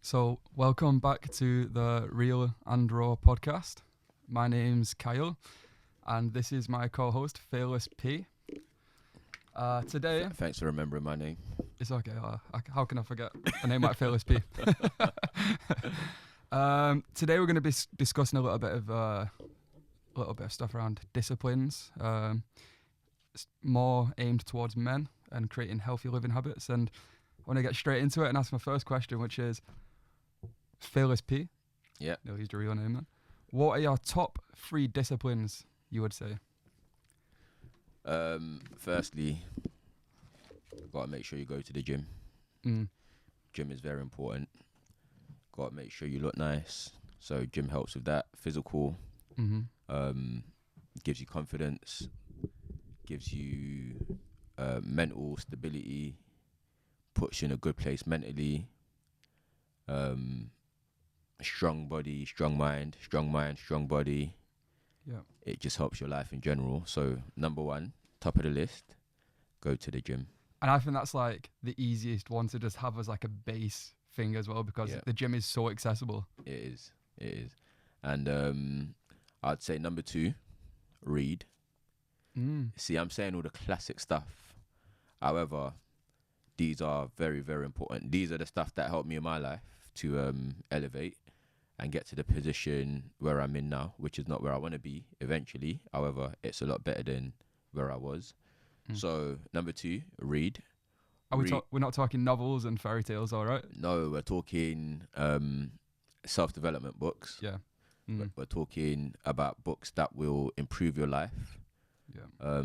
So, welcome back to the Real and Raw podcast. My name's Kyle, and this is my co-host, Fearless P. Today, Thanks for remembering my name. it's okay. How can I forget a name like Fearless P? Today, we're going to be discussing a little bit of stuff around disciplines, more aimed towards men and creating healthy living habits. And I want to get straight into it and ask my first question, which is, Fearless P. Yeah. No, he's the real name then. What are your top 3 disciplines, you would say? Firstly, got to make sure you go to the gym. Gym is very important. Got to make sure you look nice. So gym helps with that. Physical, gives you confidence, gives you mental stability, puts you in a good place mentally. Strong body, strong mind, strong body. Yeah. It just helps your life in general. So number 1, top of the list, go to the gym. And I think that's like the easiest one to just have as like a base thing as well, because the gym is so accessible. It is. And I'd say number 2, read. See, I'm saying all the classic stuff. However, these are very, very important. These are the stuff that helped me in my life to elevate and get to the position where I'm in now, which is not where I want to be eventually. However, it's a lot better than where I was. So number 2, read. We're not talking novels and fairy tales, all right? No, we're talking self-development books. Yeah. We're talking about books that will improve your life. Yeah.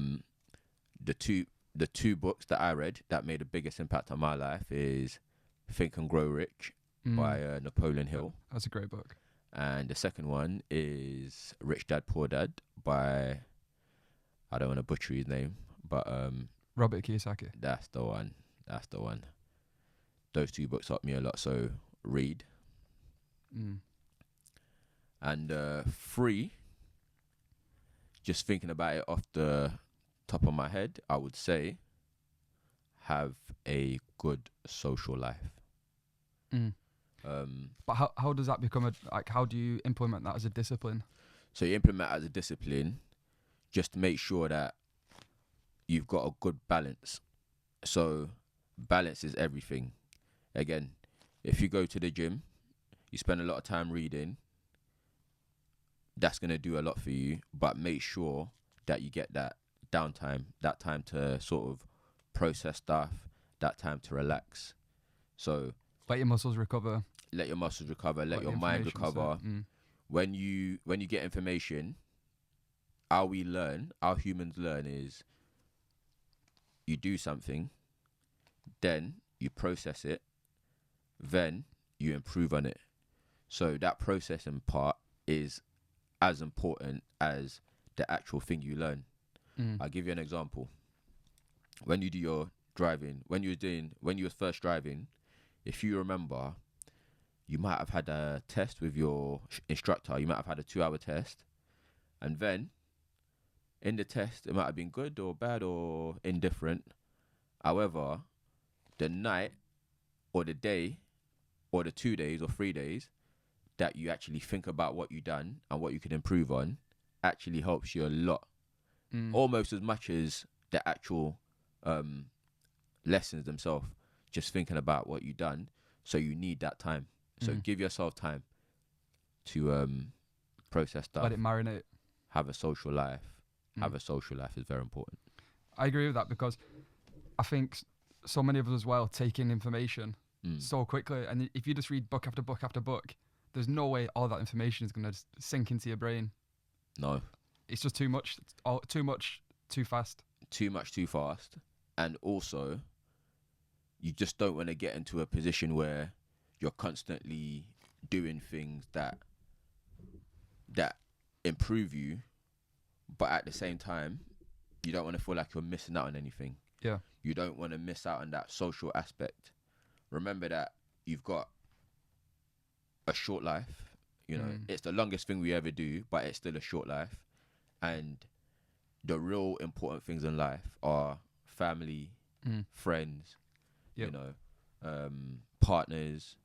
The two books that I read that made the biggest impact on my life is Think and Grow Rich by Napoleon Hill. That's a great book. And the second one is Rich Dad Poor Dad by, I don't want to butcher his name, but Robert Kiyosaki. That's the one. Those 2 books helped me a lot. So read. And 3, just thinking about it off the top of my head, I would say have a good social life. But how does that become how do you implement that as a discipline? So you implement as a discipline, just make sure that you've got a good balance. So balance is everything. Again, if you go to the gym, you spend a lot of time reading, that's going to do a lot for you, but make sure that you get that downtime, that time to sort of process stuff, that time to relax. So let your muscles recover. Let your mind recover. When you get information, how humans learn is you do something, then you process it, then you improve on it. So that processing part is as important as the actual thing you learn. I'll give you an example. When you do your driving, when you were first driving, if you remember, you might have had a test with your instructor. You might have had a 2-hour test. And then, in the test, it might have been good or bad or indifferent. However, the night or the day or the 2 days or 3 days that you actually think about what you've done and what you could improve on actually helps you a lot. Almost as much as the actual lessons themselves. Just thinking about what you've done. So you need that time. So give yourself time to process stuff. Let it marinate. Have a social life. Have a social life is very important. I agree with that, because I think so many of us as well take in information so quickly. And if you just read book after book after book, there's no way all that information is going to sink into your brain. No. It's just too much. Too much, too fast. Too much, too fast. And also, you just don't want to get into a position where you're constantly doing things that improve you, but at the same time, you don't want to feel like you're missing out on anything. Yeah. You don't want to miss out on that social aspect. Remember that you've got a short life. You know, it's the longest thing we ever do, but it's still a short life. And the real important things in life are family, friends, you know, partners.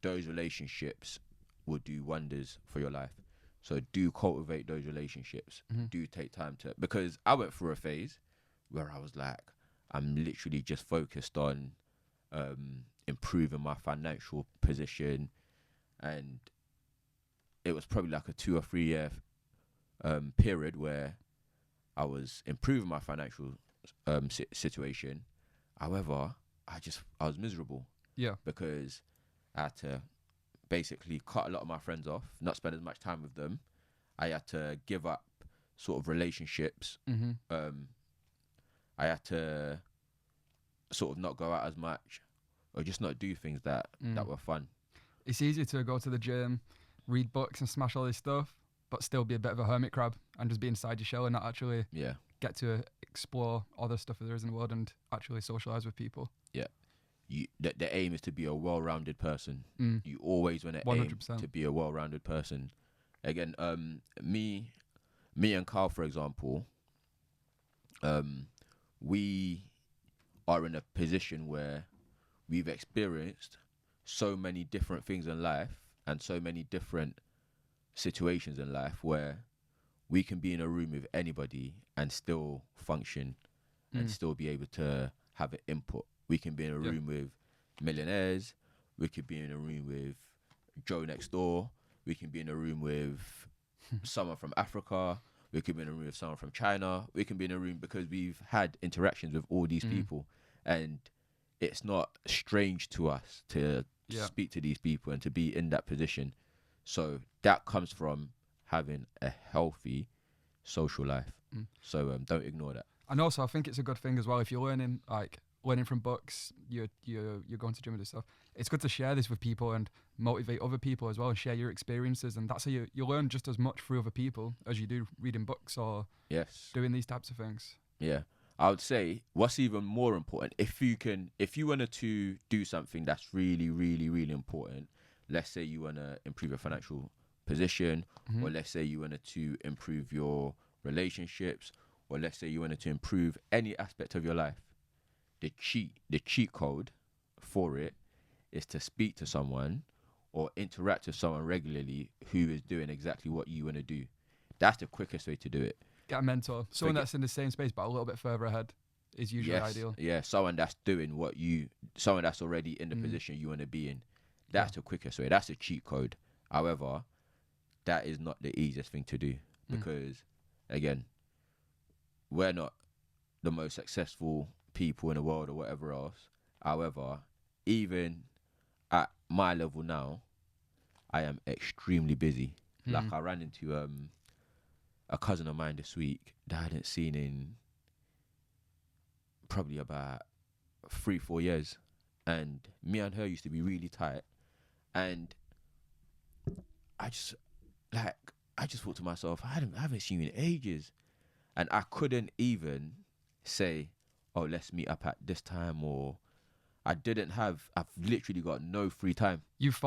those relationships will do wonders for your life. So do cultivate those relationships. Do take time to, because I went through a phase where I was like, I'm literally just focused on improving my financial position, and it was probably like a 2 or 3 year period where I was improving my financial situation. However, I was miserable. Yeah. Because I had to basically cut a lot of my friends off, not spend as much time with them. I had to give up sort of relationships. I had to sort of not go out as much, or just not do things that were fun. It's easy to go to the gym, read books and smash all this stuff, but still be a bit of a hermit crab and just be inside your shell and not actually get to explore other stuff that there is in the world and actually socialize with people. Yeah. The aim is to be a well-rounded person. You always want to 100%. aim to be a well-rounded person. Again, me and Carl, for example, we are in a position where we've experienced so many different things in life and so many different situations in life where we can be in a room with anybody and still function and still be able to have an input. We can be in a room with millionaires. We could be in a room with Joe next door. We can be in a room with someone from Africa. We could be in a room with someone from China. We can be in a room because we've had interactions with all these people, and it's not strange to us to speak to these people and to be in that position. So that comes from having a healthy social life. So don't ignore that. And also, I think it's a good thing as well if you're learning from books, you're going to gym and stuff. It's good to share this with people and motivate other people as well and share your experiences, and that's how you learn just as much through other people as you do reading books or doing these types of things. Yeah, I would say what's even more important, if you wanted to do something that's really, really, really important, let's say you want to improve your financial position, or let's say you wanted to improve your relationships, or let's say you wanted to improve any aspect of your life, the cheat code for it is to speak to someone or interact with someone regularly who is doing exactly what you want to do. That's the quickest way to do it. Get a mentor. Someone that's in the same space but a little bit further ahead is usually ideal. Yeah, someone that's doing someone that's already in the position you want to be in. That's the quickest way. That's the cheat code. However, that is not the easiest thing to do because, again, we're not the most successful people in the world or whatever else. However, even at my level now, I am extremely busy. Like I ran into a cousin of mine this week that I hadn't seen in probably about 3-4 years, and me and her used to be really tight, and I just thought to myself, I haven't seen you in ages, and I couldn't even say, oh, let's meet up at this time, or I've literally got no free time. You've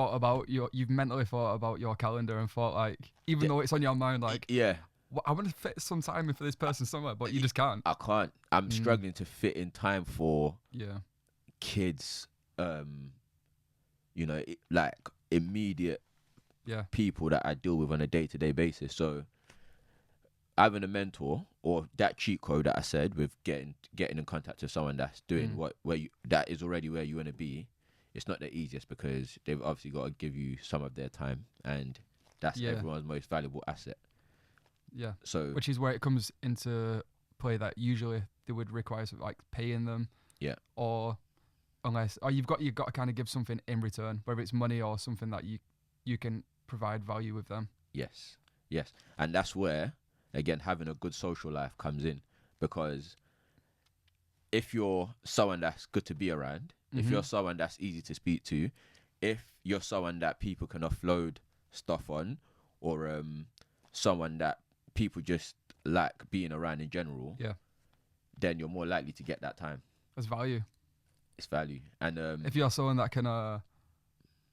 mentally thought about your calendar and thought, like, even though it's on your mind, like, I want to fit some time in for this person somewhere, but you just can't. I can't. I'm struggling to fit in time for kids, like immediate people that I deal with on a day-to-day basis. So having a mentor or that cheat code that I said with getting in contact with someone that's doing that is already where you want to be, it's not the easiest because they've obviously got to give you some of their time, and that's everyone's most valuable asset. Yeah. So which is where it comes into play that usually they would require like paying them. Yeah. Or you've got to kind of give something in return, whether it's money or something that you can provide value with them. Yes. And that's where, again, having a good social life comes in, because if you're someone that's good to be around, if you're someone that's easy to speak to, if you're someone that people can offload stuff on, or someone that people just like being around in general, then you're more likely to get that time. That's value. It's value. And if you're someone that can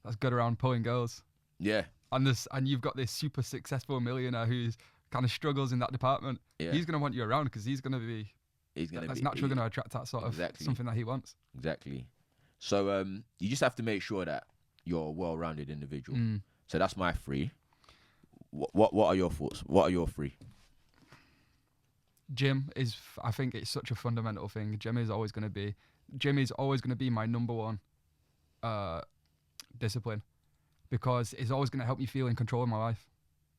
that's good around pulling girls, and you've got this super successful millionaire who's kind of struggles in that department, he's going to want you around because that's naturally going to attract that sort of something that he wants. Exactly. So you just have to make sure that you're a well-rounded individual. So that's my 3. What are your thoughts? What are your 3? Gym is, I think it's such a fundamental thing. Gym is always going to be my number one discipline, because it's always going to help me feel in control of my life,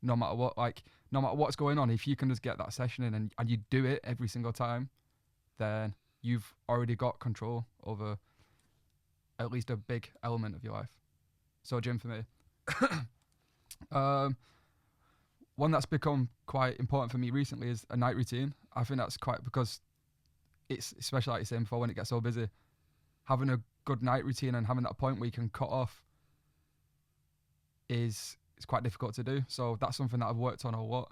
no matter what. Like, no matter what's going on, if you can just get that session in and you do it every single time, then you've already got control over at least a big element of your life. So gym for me. One that's become quite important for me recently is a night routine. I think that's quite, because it's, especially like you said before, when it gets so busy, having a good night routine and having that point where you can cut off is quite difficult to do. So that's something that I've worked on a lot.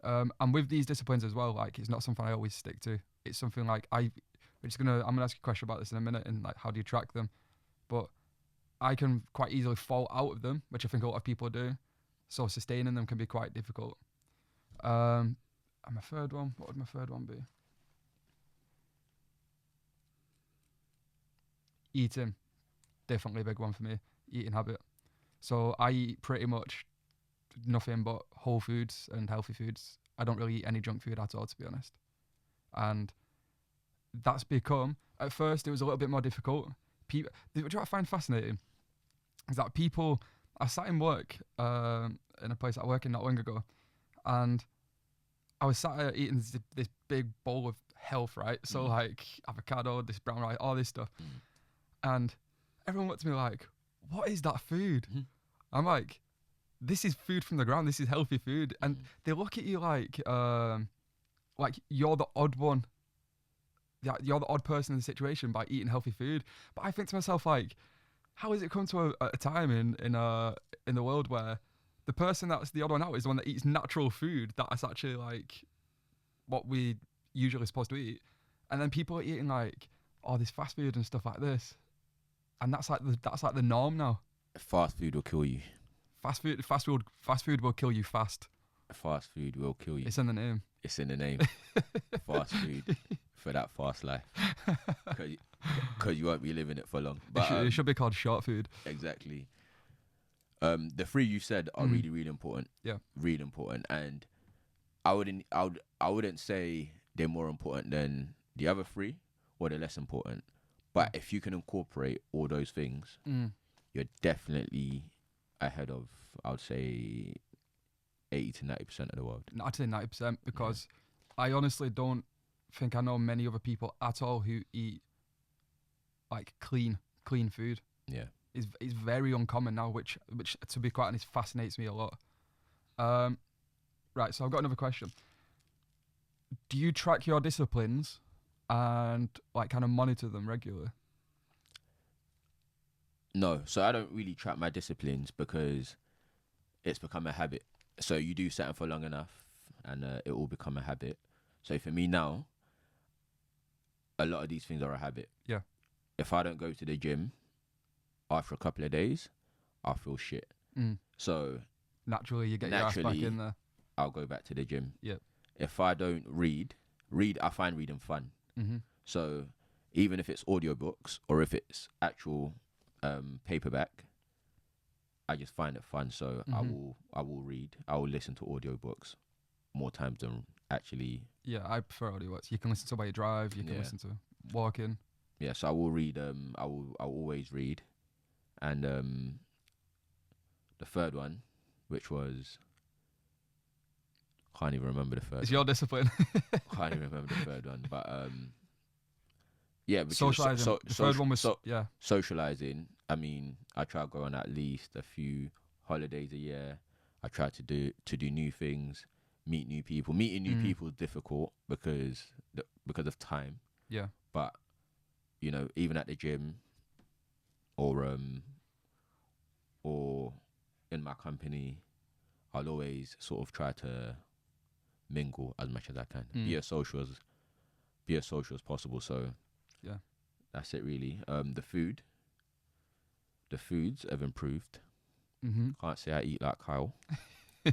And with these disciplines as well, like, it's not something I always stick to. It's something like I'm gonna ask you a question about this in a minute, and like, how do you track them? But I can quite easily fall out of them, which I think a lot of people do. So sustaining them can be quite difficult. And my third one, what would my third one be? Eating, definitely a big one for me. Eating habit. So I eat pretty much nothing but whole foods and healthy foods. I don't really eat any junk food at all, to be honest. And that's become, at first it was a little bit more difficult. What I find fascinating is that people, I sat in work in a place that I work in not long ago, and I was sat there eating this big bowl of health, right? So like avocado, this brown rice, all this stuff. And everyone looked at me like, what is that food? I'm like, this is food from the ground. This is healthy food. And they look at you like you're the odd one. You're the odd person in the situation by eating healthy food. But I think to myself, like, how has it come to a time in the world where the person that's the odd one out is the one that eats natural food that's actually like what we usually supposed to eat, and then people are eating like all this fast food and stuff like this, and that's like the norm now. Fast food will kill you. Fast food will kill you fast. Fast food will kill you. It's in the name. It's in the name. Fast food for that fast life. Because you won't be living it for long. But it should be called short food. Exactly. The 3 you said are really, really important. Yeah. Really important. And I wouldn't say they're more important than the other 3 or they're less important. But if you can incorporate all those things, you're definitely ahead of, I would say, 80 to 90% of the world. I'd say 90%, because I honestly don't think I know many other people at all who eat like clean food. Yeah. It's very uncommon now, which to be quite honest fascinates me a lot. Right, so I've got another question. Do you track your disciplines and like kind of monitor them regularly? No, so I don't really track my disciplines because it's become a habit. So you do something for long enough and it will become a habit. So for me now, a lot of these things are a habit. Yeah. If I don't go to the gym after a couple of days, I feel shit. So naturally you get your ass back in there. I'll go back to the gym. Yep. If I don't read, I find reading fun. So even if it's audiobooks or if it's actual paperback, I just find it fun. So I will read. I will listen to audiobooks more times than actually. Yeah, I prefer audiobooks. You can listen to while you drive. You can listen to walking. Yeah, so I will read. I will always read, and the third one, which was, can't even remember the third. It's your discipline. Can't even remember the third one, but yeah. Socializing. The third one was socializing. I mean, I try to go on at least a few holidays a year. I try to do new things, meet new people. Meeting new people is difficult because of time. Yeah. But you know, even at the gym, or in my company, I'll always sort of try to mingle as much as I can. Be as social as possible. So yeah, that's it really. The foods have improved. Can't say I eat like Kyle.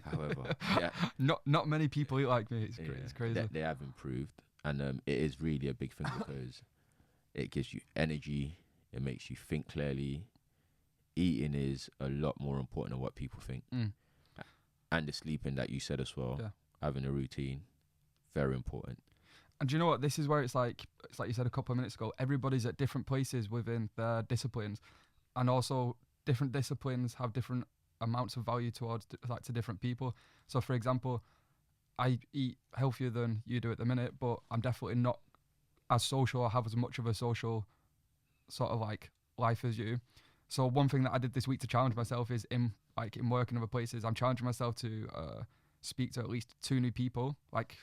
However, yeah, not many people eat like me. It's crazy. They have improved, and it is really a big thing because it gives you energy. It makes you think clearly. eating is a lot more important than what people think. And the sleeping that you said as well, having a routine, very important. And do you know what? This is where it's like you said a couple of minutes ago, everybody's at different places within their disciplines. And also different disciplines have different amounts of value towards to different people. So for example, I eat healthier than you do at the minute, but I'm definitely not as social or have as much of a social sort of like life as you. So one thing that I did this week to challenge myself is in work and other places, I'm challenging myself to speak to at least 2 new people. Like,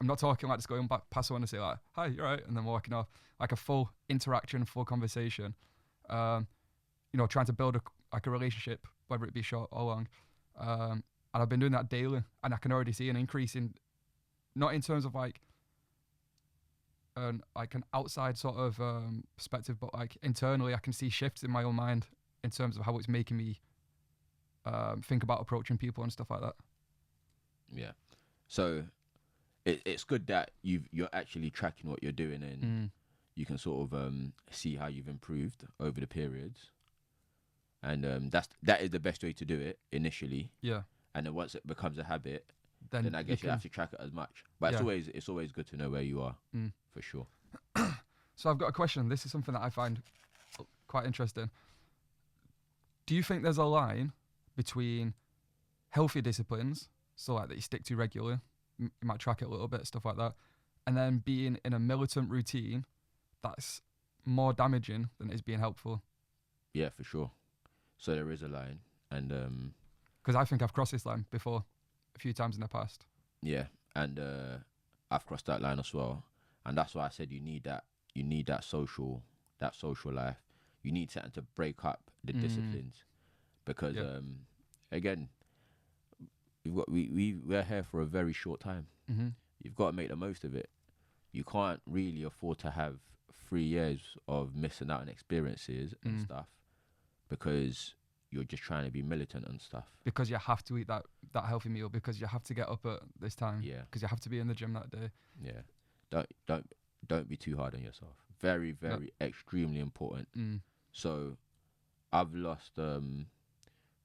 I'm not talking like just going back past someone and say like, hi, you're right, and then walking off. Like a full interaction, full conversation. Trying to build a relationship, whether it be short or long. And I've been doing that daily, and I can already see an increase in, not in terms of like an outside sort of perspective, but like internally, I can see shifts in my own mind in terms of how it's making me think about approaching people and stuff like that. Yeah. So it's good that you're actually tracking what you're doing, and you can sort of see how you've improved over the periods. And that is the best way to do it initially. Yeah. And then once it becomes a habit, then I guess you have to track it as much. But it's always good to know where you are, for sure. So I've got a question. This is something that I find quite interesting. Do you think there's a line between healthy disciplines, so like that you stick to regularly, you might track it a little bit, stuff like that, and then being in a militant routine that's more damaging than it is being helpful? Yeah, for sure. So there is a line, and because I think I've crossed this line before a few times in the past. Yeah, and I've crossed that line as well, and that's why I said you need that social life. You need something to break up the disciplines, because again, we're here for a very short time. You've got to make the most of it. You can't really afford to have 3 years of missing out on experiences and stuff, because you're just trying to be militant and stuff. Because you have to eat that healthy meal, because you have to get up at this time. Yeah. Because you have to be in the gym that day. Yeah. Don't be too hard on yourself. Very, very extremely important. So I've lost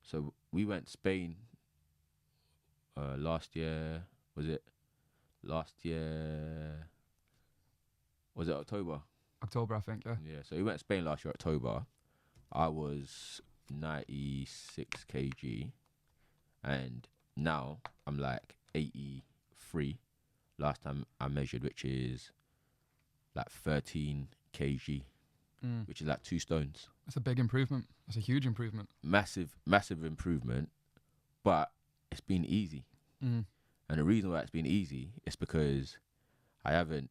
so we went Spain last year. Was it October? October, I think, yeah. Yeah, so we went to Spain last year, October. I was 96 kg, and now I'm like 83 last time I measured, which is like 13 kg, which is like 2 stones. That's a big improvement. That's a huge improvement. Massive improvement, but it's been easy. And the reason why it's been easy is because I haven't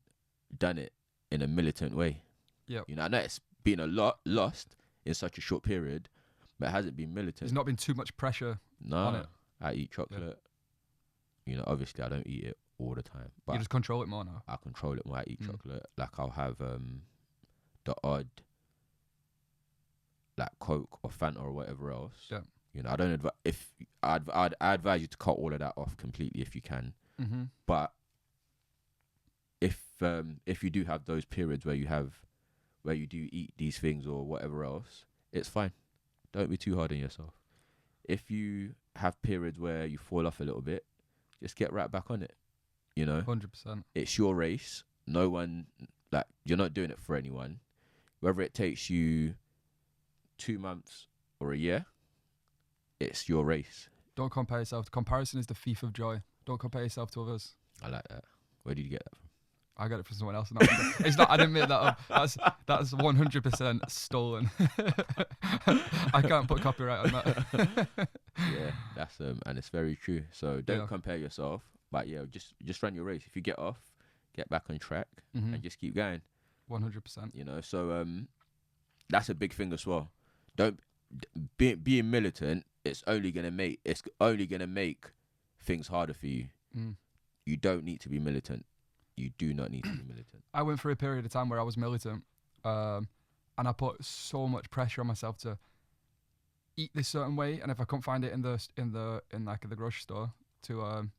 done it in a militant way. Yeah. I know it's been a lot lost in such a short period, but it hasn't been militant. There's not been too much pressure on it. I eat chocolate. Yeah. Obviously I don't eat it all the time. But you just control it more now. I control it more. I eat chocolate. Like I'll have the odd like Coke or Fanta or whatever else. Yeah. I don't I'd advise you to cut all of that off completely if you can. But if you do have those periods where you do eat these things or whatever else, it's fine. Don't be too hard on yourself. If you have periods where you fall off a little bit, just get right back on it. 100%. It's your race. No one, you're not doing it for anyone. Whether it takes you 2 months or a year, it's your race. Don't compare yourself. Comparison is the thief of joy. Don't compare yourself to others. I like that. Where did you get that from? I got it from someone else. It's not. I didn't make that up. That's 100% stolen. I can't put copyright on that. Yeah, that's and it's very true. So don't compare yourself, but just run your race. If you get off, get back on track and just keep going. 100%. So that's a big thing as well. Don't being militant. It's only gonna make things harder for you. You don't need to be militant. You do not need to be militant. I went through a period of time where I was militant, and I put so much pressure on myself to eat this certain way, and if I couldn't find it in the grocery store to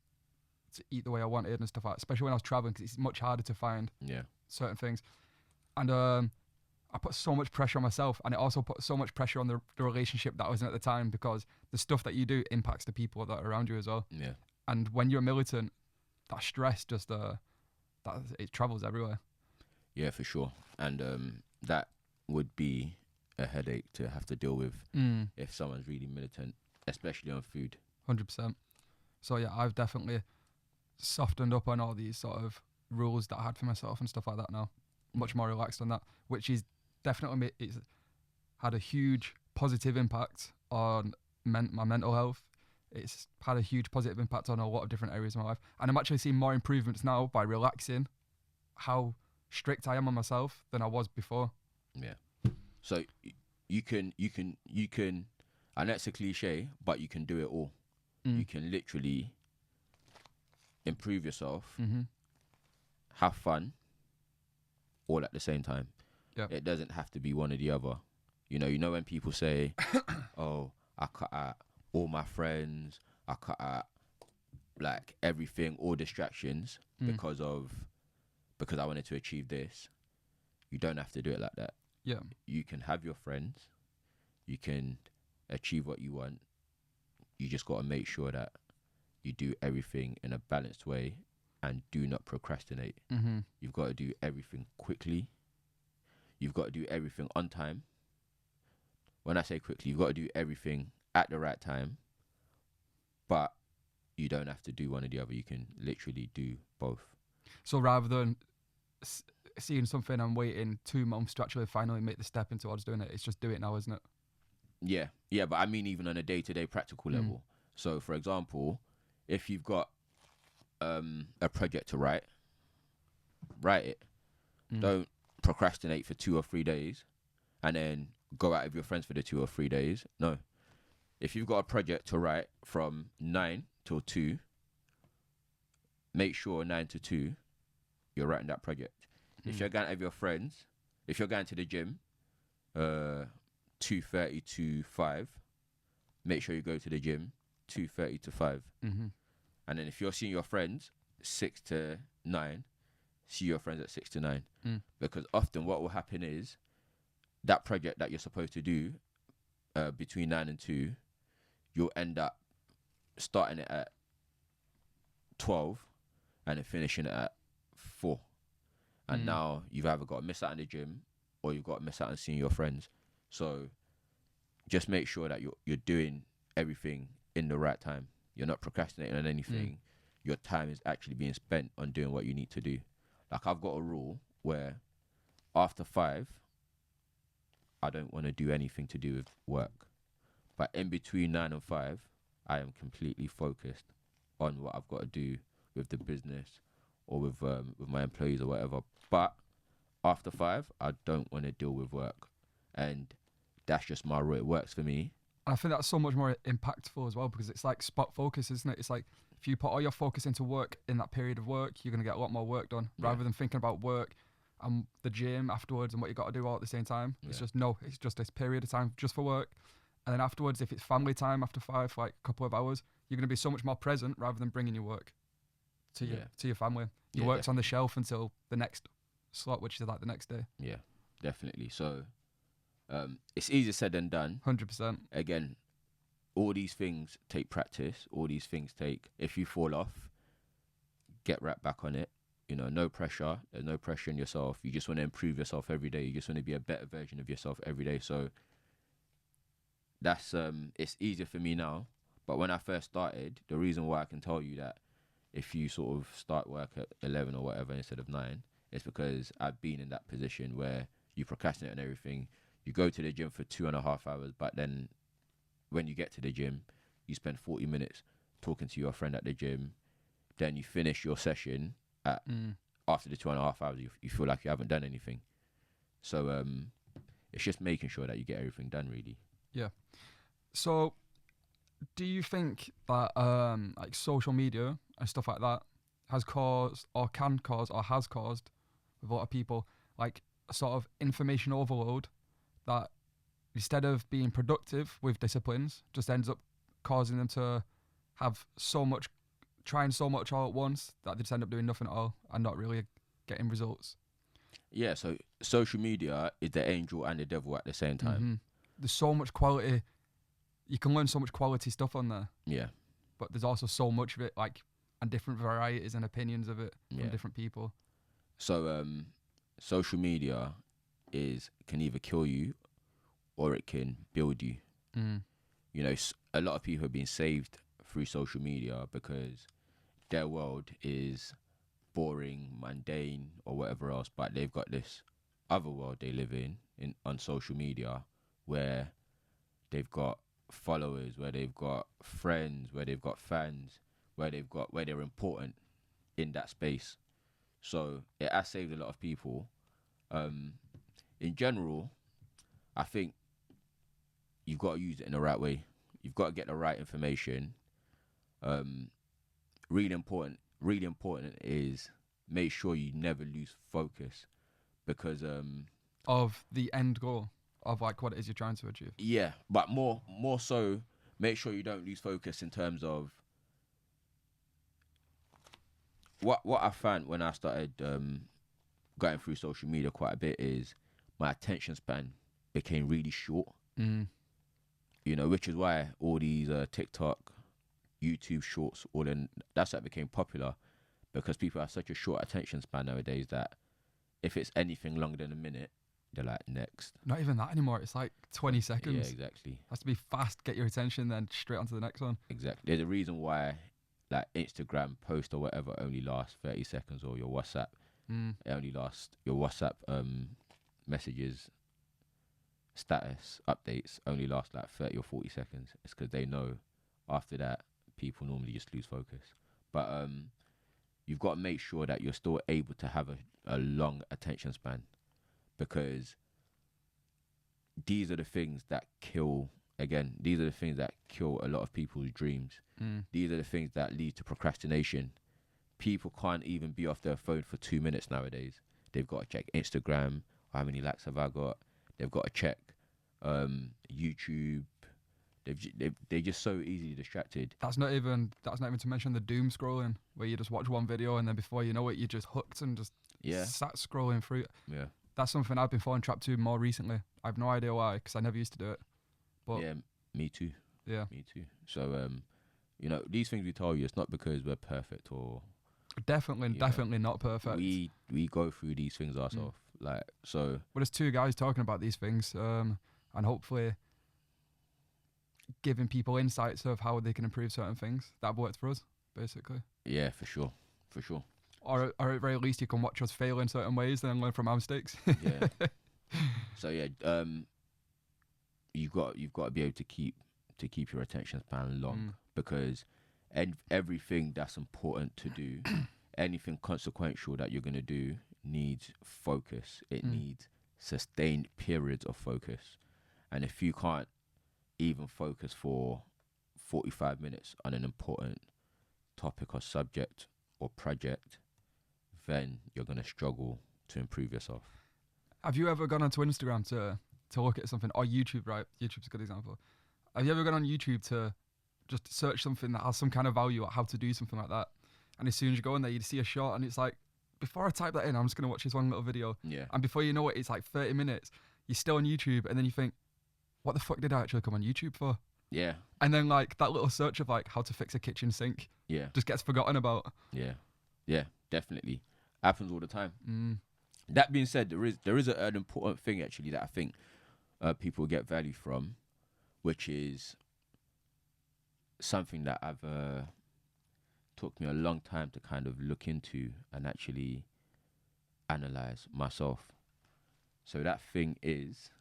eat the way I wanted and stuff like that, especially when I was traveling, because it's much harder to find certain things. And I put so much pressure on myself, and it also put so much pressure on the relationship that I was in at the time, because the stuff that you do impacts the people that are around you as well. Yeah. And when you're a militant, that stress just it travels everywhere. Yeah, for sure. And that would be a headache to have to deal with if someone's really militant, especially on food. 100%. So yeah, I've definitely softened up on all these sort of rules that I had for myself and stuff like that now. Much more relaxed on that, which is definitely it's had a huge positive impact on my mental health. It's had a huge positive impact on a lot of different areas of my life, and I'm actually seeing more improvements now by relaxing how strict I am on myself than I was before. Yeah. So you can, and that's a cliche, but you can do it all. You can literally improve yourself, have fun, all at the same time. Yep. It doesn't have to be one or the other. You know when people say, oh, I cut out all my friends, I cut out like everything, all distractions because I wanted to achieve this. You don't have to do it like that. Yeah. You can have your friends, you can achieve what you want. You just got to make sure that you do everything in a balanced way and do not procrastinate. You've got to do everything quickly. You've got to do everything on time. When I say quickly, you've got to do everything at the right time. But you don't have to do one or the other. You can literally do both. So rather than seeing something and waiting 2 months to actually finally make the step in towards doing it, it's just do it now, isn't it? Yeah, but I mean even on a day-to-day practical level. So, for example, if you've got a project to write it. Don't procrastinate for 2 or 3 days and then go out with your friends for the 2 or 3 days. No. If you've got a project to write from 9 till 2, make sure 9 to 2 you're writing that project. If you're going out with your friends, if you're going to the gym 2:30 to 5, make sure you go to the gym 2:30 to 5. And then if you're seeing your friends 6 to 9, see your friends at 6 to 9. Because often what will happen is that project that you're supposed to do between 9 and 2, you'll end up starting it at 12 and then finishing it at 4. And now you've either got to miss out on the gym or you've got to miss out on seeing your friends. So just make sure that you're doing everything in the right time. You're not procrastinating on anything. Your time is actually being spent on doing what you need to do. Like I've got a rule where after 5, I don't want to do anything to do with work. But in between 9 and 5, I am completely focused on what I've got to do with the business or with my employees or whatever. But after 5, I don't want to deal with work. And that's just my rule. It works for me. I think that's so much more impactful as well, because it's like spot focus, isn't it? It's like if you put all your focus into work in that period of work, you're going to get a lot more work done rather than thinking about work and the gym afterwards and what you got to do all at the same time. It's just this period of time just for work. And then afterwards, if it's family time after 5, for like a couple of hours, you're going to be so much more present rather than bringing your work to your family. Your work's on the shelf until the next slot, which is like the next day. Yeah, definitely. So it's easier said than done. 100%. Again, all these things take practice. All these things take, if you fall off, get right back on it. You know, no pressure. There's no pressure on yourself. You just want to improve yourself every day. You just want to be a better version of yourself every day. So that's it's easier for me now. But when I first started, the reason why I can tell you that if you sort of start work at 11 or whatever instead of 9, it's because I've been in that position where you procrastinate on everything. You go to the gym for 2.5 hours, but then when you get to the gym, you spend 40 minutes talking to your friend at the gym. Then you finish your session at after the 2.5 hours, you feel like you haven't done anything. So it's just making sure that you get everything done, really. Yeah. So do you think that like social media and stuff like that has caused or can cause or has caused with a lot of people like a sort of information overload that instead of being productive with disciplines just ends up causing them to have trying so much all at once that they just end up doing nothing at all and not really getting results? Yeah, so social media is the angel and the devil at the same time. Mm-hmm. There's so much quality. You can learn so much quality stuff on there. Yeah. But there's also so much of it, like, and different varieties and opinions of it from different people. So, social media can either kill you or it can build you. You know, a lot of people have been saved through social media because their world is boring, mundane, or whatever else, but they've got this other world they live in on social media where they've got followers, where they've got friends, where they've got fans, where they're important in that space. So it has saved a lot of people. In general, I think you've got to use it in the right way. You've got to get the right information. Really important is make sure you never lose focus, because of the end goal of like what it is you're trying to achieve. Yeah, but more so, make sure you don't lose focus in terms of what I found when I started going through social media quite a bit is my attention span became really short. You know, which is why all these TikTok, YouTube shorts, that's what became popular, because people have such a short attention span nowadays that if it's anything longer than a minute, they're like, next. Not even that anymore. It's like 20 seconds. Yeah, exactly. It has to be fast, get your attention, then straight on to the next one. Exactly. There's a reason why, like, Instagram post or whatever only lasts 30 seconds, or your WhatsApp, it only lasts, your WhatsApp messages, status updates only last like 30 or 40 seconds. It's because they know after that people normally just lose focus. But you've got to make sure that you're still able to have a long attention span, because these are the things that kill a lot of people's dreams. These are the things that lead to procrastination. People can't even be off their phone for 2 minutes nowadays. They've got to check Instagram, how many likes have I got. They've got to check YouTube. They're just so easily distracted. That's not even to mention the doom scrolling, where you just watch one video and then before you know it, you're just hooked and just sat scrolling through. Yeah, that's something I've been falling trapped to more recently. I have no idea why, because I never used to do it. But yeah, me too. Yeah, me too. So you know, these things we tell you, it's not because we're perfect or definitely not perfect. We go through these things ourselves. Like, so but there's two guys talking about these things, and hopefully giving people insights of how they can improve certain things. That worked for us, basically. Yeah, for sure. Or at the very least, you can watch us fail in certain ways and then learn from our mistakes. Yeah. So yeah, you've got to be able to keep your attention span long, because everything that's important to do, anything consequential that you're gonna do, needs focus. It needs sustained periods of focus, and if you can't even focus for 45 minutes on an important topic or subject or project, then you're going to struggle to improve yourself. Have you ever gone onto Instagram to look at something, or YouTube, right? YouTube's a good example. Have you ever gone on YouTube to just search something that has some kind of value, or how to do something like that? And as soon as you go in there, you see a short and it's like, before I type that in, I'm just going to watch this one little video. Yeah. And before you know it, it's like 30 minutes. You're still on YouTube, and then you think, what the fuck did I actually come on YouTube for? Yeah. And then like that little search of like how to fix a kitchen sink just gets forgotten about. Yeah, definitely. Happens all the time. That being said, there is an important thing actually that I think people get value from, which is something that took me a long time to kind of look into and actually analyze myself. So that thing is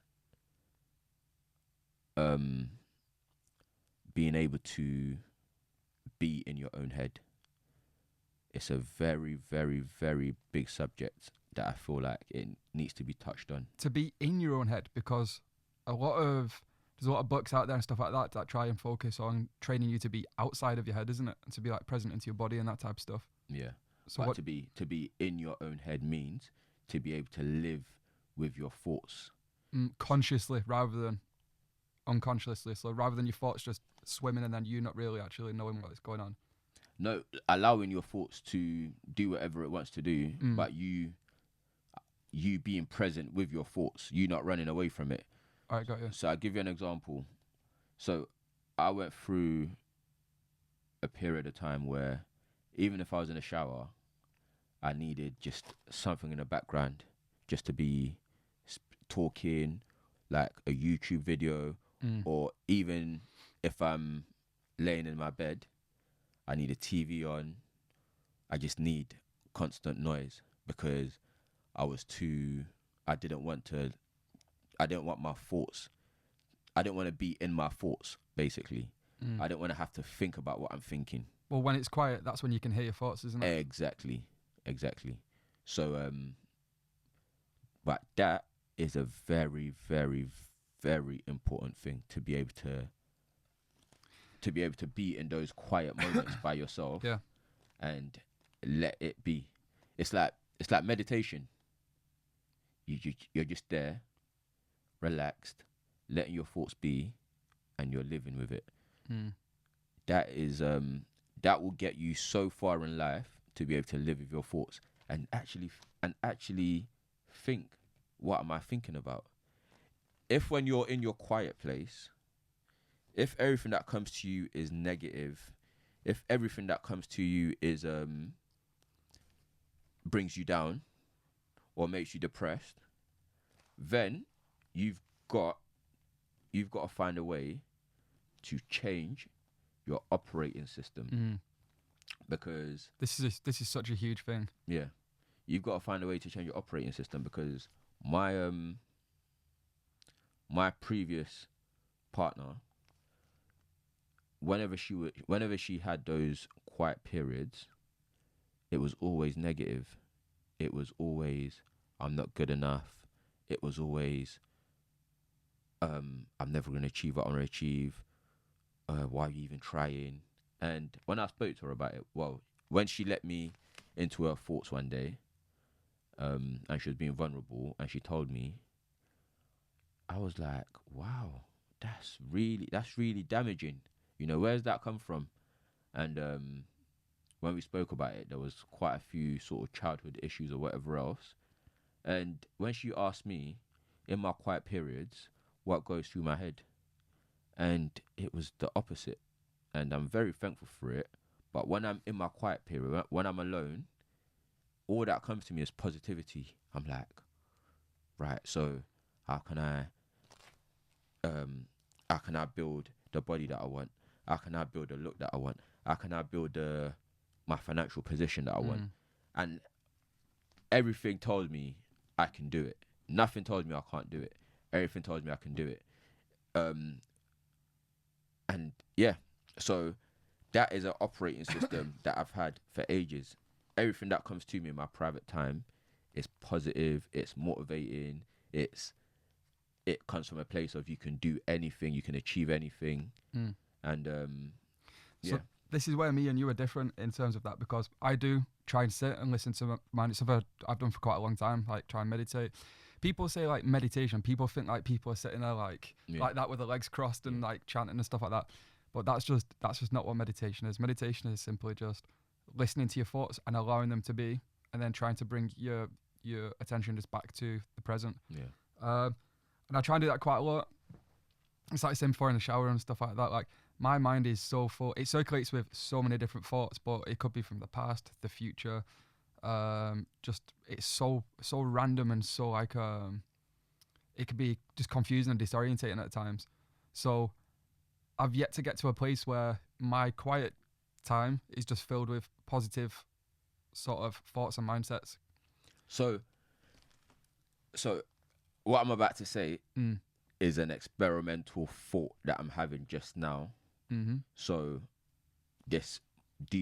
being able to be in your own head. It's a very, very, very big subject that I feel like it needs to be touched on. To be in your own head, because there's a lot of books out there and stuff like that try and focus on training you to be outside of your head, isn't it? And to be like present into your body and that type of stuff. Yeah. So but to be in your own head means to be able to live with your thoughts consciously rather than unconsciously. So rather than your thoughts just swimming and then you not really actually knowing what is going on. No, allowing your thoughts to do whatever it wants to do, but you you being present with your thoughts, you not running away from it. All right, got you. So I'll give you an example. So I went through a period of time where even if I was in the shower, I needed just something in the background just to be talking, like a YouTube video, or even if I'm laying in my bed, I need a TV on. I just need constant noise because I didn't want my thoughts. I didn't want to be in my thoughts, basically. I didn't want to have to think about what I'm thinking. Well, when it's quiet, that's when you can hear your thoughts, isn't it? Exactly. So, but that is a very, very, very important thing to be able to be in those quiet moments by yourself. Yeah. And let it be. It's like meditation. You're just there, relaxed, letting your thoughts be, and you're living with it. That is that will get you so far in life to be able to live with your thoughts and actually think, what am I thinking about? If when you're in your quiet place, if everything that comes to you is negative, if everything that comes to you is brings you down or makes you depressed, then you've got to find a way to change your operating system. Because this is such a huge thing. Yeah. You've got to find a way to change your operating system, because my previous partner, whenever she had those quiet periods, it was always negative. It was always, I'm not good enough. It was always, I'm never going to achieve what I want to achieve. Why are you even trying? And when I spoke to her about it, when she let me into her thoughts one day, and she was being vulnerable, and she told me, I was like, wow, that's really damaging. You know, where's that come from? And when we spoke about it, there was quite a few sort of childhood issues or whatever else. And when she asked me, in my quiet periods, what goes through my head, and it was the opposite. And I'm very thankful for it. But when I'm in my quiet period, when I'm alone, all that comes to me is positivity. I'm like, right, so how can I build the body that I want? How can I build the look that I want? How can I build my financial position that I want? And everything told me I can do it. Nothing told me I can't do it. Everything told me I can do it. And yeah, so that is an operating system that I've had for ages. Everything that comes to me in my private time is positive, it's motivating, it comes from a place of you can do anything, you can achieve anything. And so this is where me and you are different in terms of that, because I do try and sit and listen to mine. It's something I've done for quite a long time, like try and meditate. People say like meditation, people think like people are sitting there like that with their legs crossed and like chanting and stuff like that. But that's just not what meditation is. Meditation is simply just listening to your thoughts and allowing them to be, and then trying to bring your attention just back to the present. And I try and do that quite a lot. It's like same before in the shower and stuff like that. Like my mind is so full. It circulates with so many different thoughts, but it could be from the past, the future. Just it's so random and so like it could be just confusing and disorientating at times. So I've yet to get to a place where my quiet time is just filled with positive sort of thoughts and mindsets. So what I'm about to say is an experimental thought that I'm having just now. So these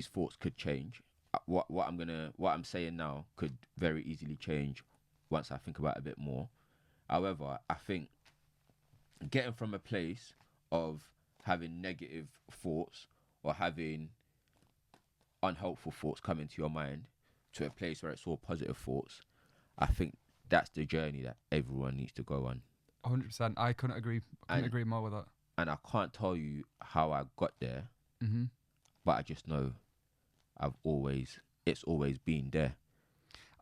thoughts could change. What I'm saying now could very easily change once I think about it a bit more. However, I think getting from a place of having negative thoughts or having unhelpful thoughts come into your mind to a place where it's all positive thoughts, I think that's the journey that everyone needs to go on. 100%. I couldn't agree agree more with that. And I can't tell you how I got there, but I just know it's always been there.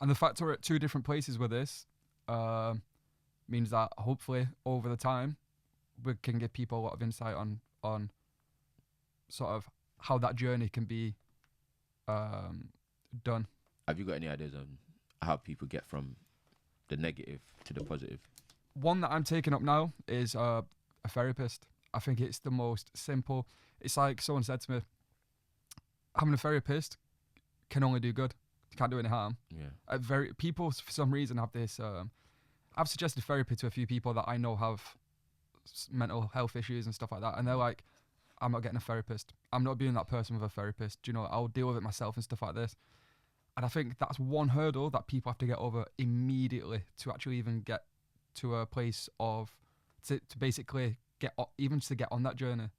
And the fact we're at two different places with this means that hopefully over the time we can give people a lot of insight on sort of how that journey can be done. Have you got any ideas on how people get from the negative to the positive? One that I'm taking up now is a therapist. I think it's the most simple. It's like someone said to me, having a therapist can only do good. You can't do any harm. Yeah. People for some reason have this. I've suggested therapy to a few people that I know have mental health issues and stuff like that, and they're like, "I'm not getting a therapist. I'm not being that person with a therapist. You know, I'll deal with it myself and stuff like this." And I think that's one hurdle that people have to get over immediately to actually even get to a place of to basically get on that journey.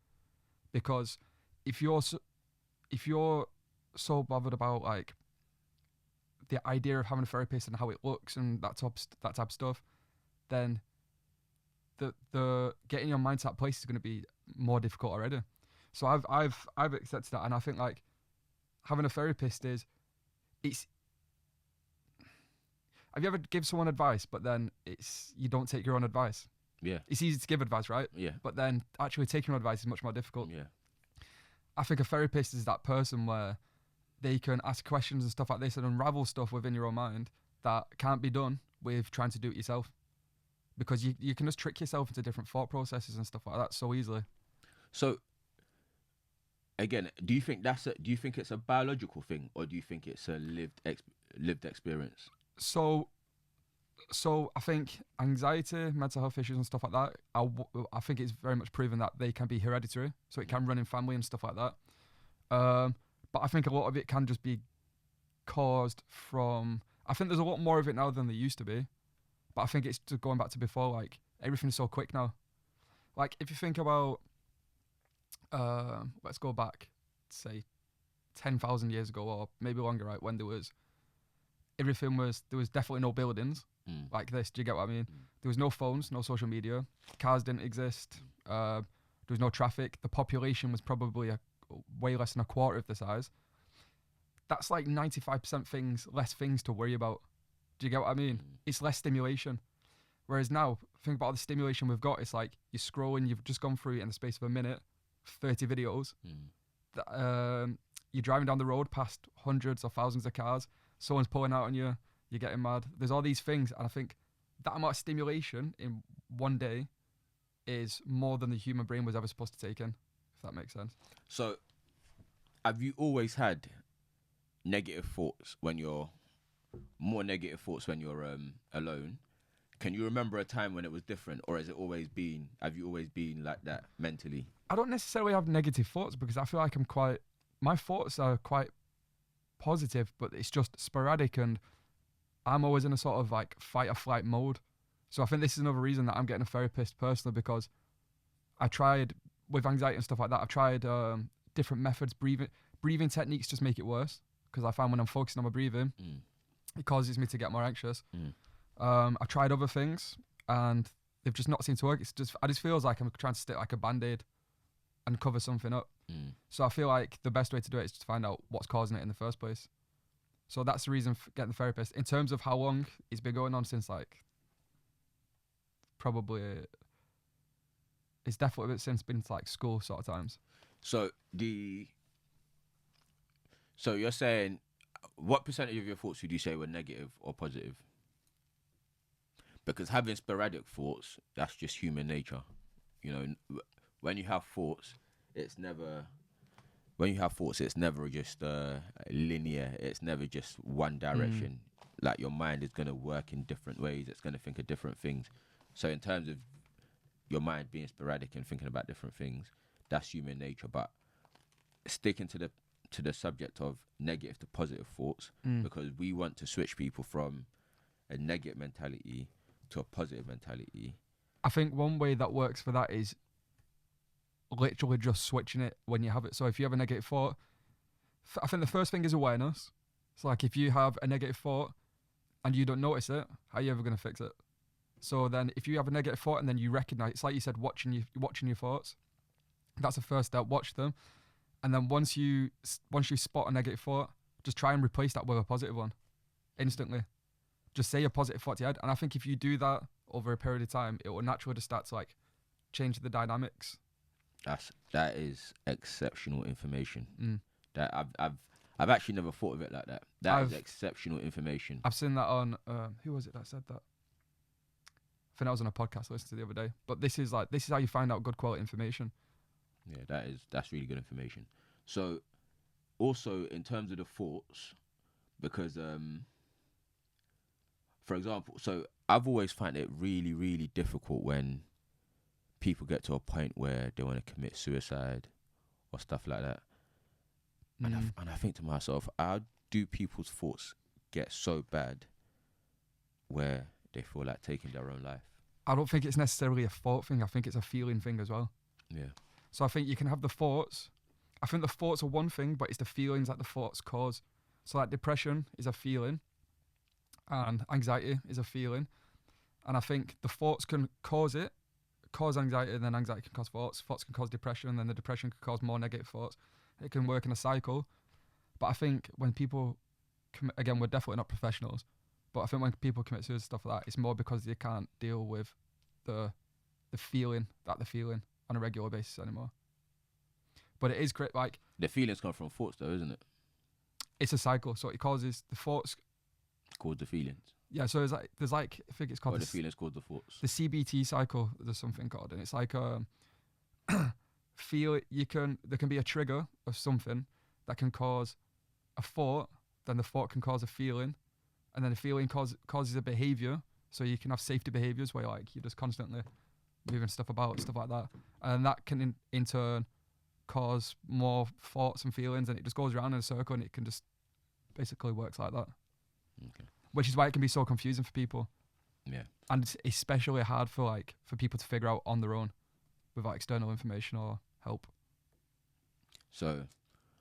Because if you're so bothered about like the idea of having a therapist and how it looks and that type of stuff, then the getting your mind to that place is going to be more difficult already. So I've accepted that, and I think like having a therapist is it's. Have you ever give someone advice, but then you don't take your own advice? Yeah. It's easy to give advice, right? Yeah. But then actually taking your advice is much more difficult. Yeah. I think a therapist is that person where they can ask questions and stuff like this and unravel stuff within your own mind that can't be done with trying to do it yourself. Because you can just trick yourself into different thought processes and stuff like that so easily. So, again, do you think it's a biological thing, or do you think it's a lived experience? So I think anxiety, mental health issues and stuff like that, I think it's very much proven that they can be hereditary. So it can run in family and stuff like that. But I think a lot of it can just be caused from... I think there's a lot more of it now than there used to be. But I think it's just going back to before, like, everything's so quick now. Like, if you think about... let's go back, say, 10,000 years ago, or maybe longer, right, when there was definitely no buildings like this. Do you get what I mean? There was no phones, no social media, cars didn't exist, there was no traffic. The population was probably way less than a quarter of the size. That's like 95% less things to worry about. Do you get what I mean? It's less stimulation. Whereas now, think about all the stimulation we've got. It's like you're scrolling, you've just gone through it in the space of a minute, 30 videos. You're driving down the road past hundreds or thousands of cars. Someone's pulling out on you. You're getting mad. There's all these things. And I think that amount of stimulation in one day is more than the human brain was ever supposed to take in, if that makes sense. So, have you always had negative thoughts when you're alone? Can you remember a time when it was different, or have you always been like that mentally? I don't necessarily have negative thoughts because I feel like my thoughts are quite positive, but it's just sporadic, and I'm always in a sort of like fight or flight mode. So I think this is another reason that I'm getting a therapist personally, because I tried with anxiety and stuff like that. I've tried different methods, breathing techniques just make it worse, because I find when I'm focusing on my breathing, it causes me to get more anxious. I tried other things and they've just not seemed to work. I just feels like I'm trying to stick like a band-aid and cover something up. So I feel like the best way to do it is to find out what's causing it in the first place. So that's the reason for getting the therapist. In terms of how long, it's been going on since like probably it's definitely since been like school sort of times. So you're saying, what percentage of your thoughts would you say were negative or positive? Because having sporadic thoughts, that's just human nature. You know, when you have thoughts, it's never just linear. It's never just one direction. Like, your mind is going to work in different ways. It's going to think of different things. So in terms of your mind being sporadic and thinking about different things, that's human nature. But sticking to the subject of negative to positive thoughts, because we want to switch people from a negative mentality to a positive mentality. I think one way that works for that is literally just switching it when you have it. So if you have a negative thought, I think the first thing is awareness. It's like, if you have a negative thought and you don't notice it, how are you ever going to fix it? So then if you have a negative thought and then you recognize, it's like you said, watching your thoughts. That's the first step. Watch them. And then once you spot a negative thought, just try and replace that with a positive one instantly. just say a positive thought to your head. And I think if you do that over a period of time, it will naturally just start to like change the dynamics. That is exceptional information. That I've actually never thought of it like that. That is exceptional information. I've seen that on who was it that said that? I think I was on a podcast I listened to the other day. But this is how you find out good quality information. Yeah, that's really good information. So also in terms of the thoughts, because for example, so I've always found it really, really difficult when people get to a point where they want to commit suicide or stuff like that. And I think to myself, how do people's thoughts get so bad where they feel like taking their own life? I don't think it's necessarily a thought thing. I think it's a feeling thing as well. Yeah. So I think you can have the thoughts. I think the thoughts are one thing, but it's the feelings that the thoughts cause. So like depression is a feeling and anxiety is a feeling. And I think the thoughts can cause anxiety, and then anxiety can cause thoughts. Thoughts can cause depression, and then the depression can cause more negative thoughts. It can work in a cycle. But I think when people again, we're definitely not professionals, but I think when people commit suicide, stuff like that, it's more because they can't deal with the feeling that they're feeling on a regular basis anymore. But it is great, like... The feelings come from thoughts though, isn't it? It's a cycle, so it causes the thoughts... Cause the feelings. Yeah, so there's I think it's called... Or the feelings cause the thoughts. The CBT cycle, there's something called, and it's like there can be a trigger of something that can cause a thought, then the thought can cause a feeling, and then the feeling causes a behavior. So you can have safety behaviors where like you're just constantly moving stuff about, stuff like that, and that can in turn cause more thoughts and feelings, and it just goes around in a circle, and it can just basically works like that. Okay. Which is why it can be so confusing for people. Yeah. And it's especially hard for people to figure out on their own without external information or help. So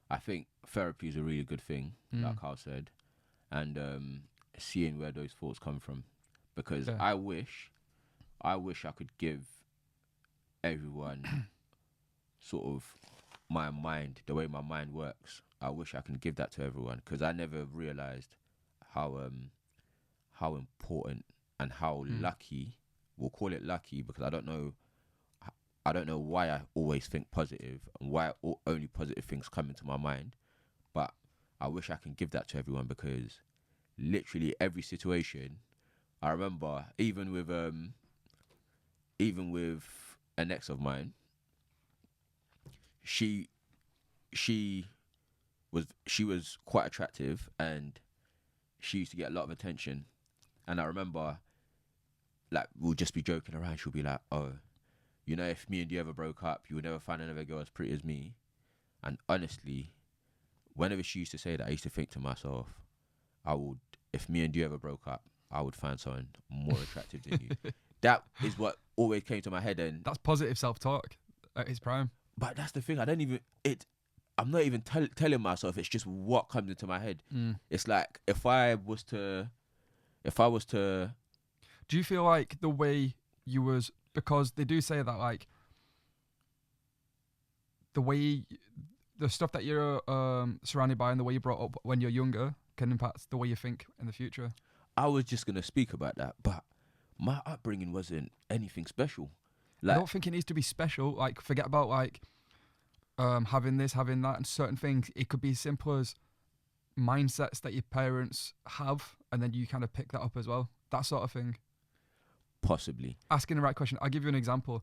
I think therapy is a really good thing, like Carl said, and seeing where those thoughts come from, because I wish I could give everyone sort of my mind, the way my mind works. I wish I can give that to everyone, because I never realized how important and how lucky, we'll call it lucky, because I don't know why I always think positive and why only positive things come into my mind, but I wish I can give that to everyone, because literally every situation, I remember even with an ex of mine, she was quite attractive and she used to get a lot of attention, and I remember like we'll just be joking around, she'll be like, oh, you know, if me and you ever broke up, you would never find another girl as pretty as me. And honestly, whenever she used to say that, I used to think to myself, if me and you ever broke up, I would find someone more attractive than you. That is what always came to my head. And that's positive self-talk at its prime. But that's the thing, I'm not even telling myself, it's just what comes into my head. It's like, if I was to... Do you feel like the way you was... Because they do say that, like, the stuff that you're surrounded by and the way you brought up when you're younger can impact the way you think in the future. I was just going to speak about that, but my upbringing wasn't anything special. I don't think it needs to be special. Like, forget about, like, having this, having that, and certain things. It could be as simple as mindsets that your parents have, and then you kind of pick that up as well. That sort of thing. Possibly. Asking the right question. I'll give you an example.